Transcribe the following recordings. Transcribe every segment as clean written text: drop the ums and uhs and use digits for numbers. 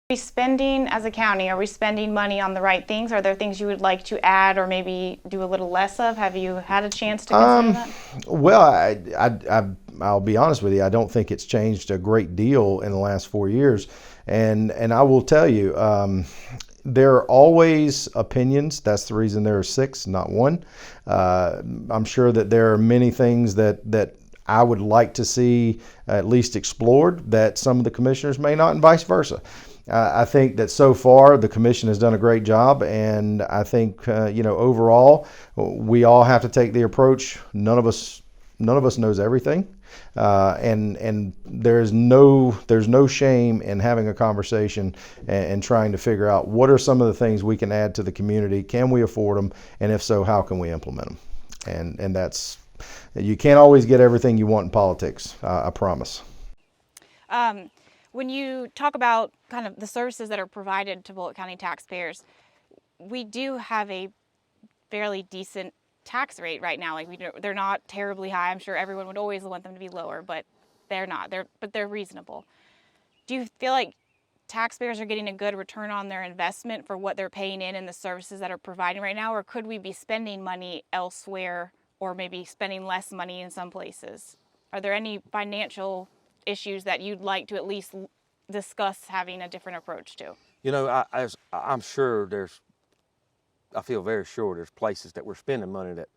we spending, as a county, are we spending money on the right things? Are there things you would like to add or maybe do a little less of? Have you had a chance to consider that? Well, I'll be honest with you. I don't think it's changed a great deal in the last 4 years. And I will tell you, there are always opinions. That's the reason there are 6, not 1. I'm sure that there are many things that I would like to see at least explored that some of the commissioners may not, and vice versa. I think that so far the commission has done a great job, and I think overall we all have to take the approach. None of us knows everything, and there's no shame in having a conversation and trying to figure out what are some of the things we can add to the community. Can we afford them, and if so, how can we implement them? And that's, you can't always get everything you want in politics. I promise. When you talk about kind of the services that are provided to Bulloch County taxpayers, we do have a fairly decent tax rate right now. Like they're not terribly high. I'm sure everyone would always want them to be lower, but they're not. They're reasonable. Do you feel like taxpayers are getting a good return on their investment for what they're paying in and the services that are providing right now, or could we be spending money elsewhere, or maybe spending less money in some places? Are there any financial issues that you'd like to at least discuss having a different approach to? You know, I'm sure I feel very sure there's places that we're spending money that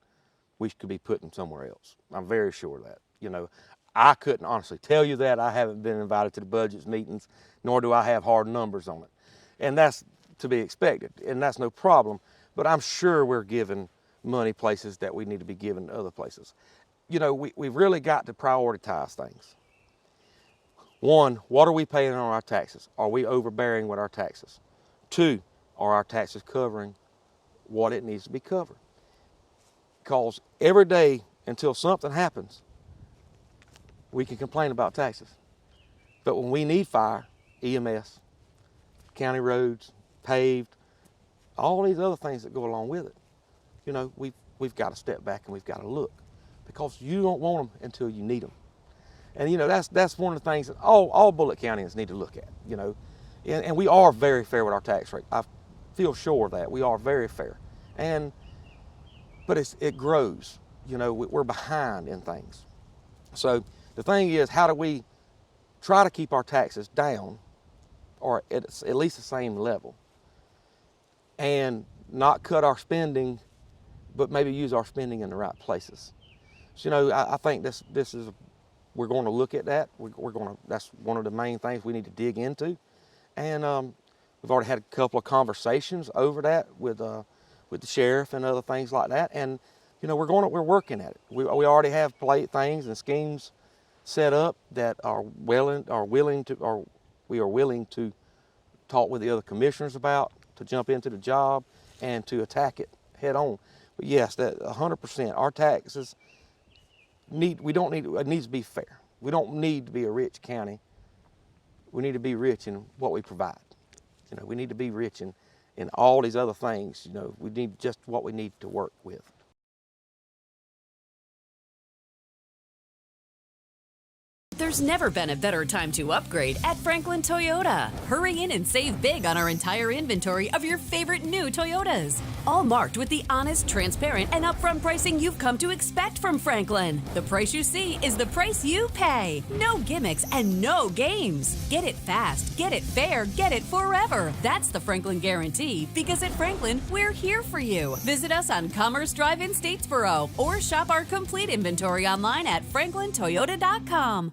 we could be putting somewhere else. I'm very sure of that. You know, I couldn't honestly tell you that. I haven't been invited to the budget meetings, nor do I have hard numbers on it. And that's to be expected, and that's no problem. But I'm sure we're giving money places that we need to be giving to other places. You know, we've really got to prioritize things. One, what are we paying on our taxes? Are we overbearing with our taxes? 2, are our taxes covering what it needs to be covered? Because every day until something happens, we can complain about taxes. But when we need fire, EMS, county roads, paved, all these other things that go along with it, you know, we've got to step back and we've got to look, because you don't want them until you need them. And you know, that's one of the things that all Bulloch Countyans need to look at, you know. And we are very fair with our tax rate. I feel sure of that. We are very fair. But it grows, you know, we're behind in things. So the thing is, how do we try to keep our taxes down, or at least the same level, and not cut our spending, but maybe use our spending in the right places? So, you know, I think this is, we're going to look at that. That's one of the main things we need to dig into. And we've already had a couple of conversations over that with the sheriff and other things like that. And you know, we're working at it. We already have things and schemes set up that we are willing to talk with the other commissioners about, to jump into the job and to attack it head on. But yes, that 100%, our taxes it needs to be fair. We don't need to be a rich county. We need to be rich in what we provide. You know, we need to be rich in all these other things. You know, we need just what we need to work with. There's never been a better time to upgrade at Franklin Toyota. Hurry in and save big on our entire inventory of your favorite new Toyotas. All marked with the honest, transparent, and upfront pricing you've come to expect from Franklin. The price you see is the price you pay. No gimmicks and no games. Get it fast, get it fair, get it forever. That's the Franklin guarantee, because at Franklin, we're here for you. Visit us on Commerce Drive in Statesboro or shop our complete inventory online at franklintoyota.com.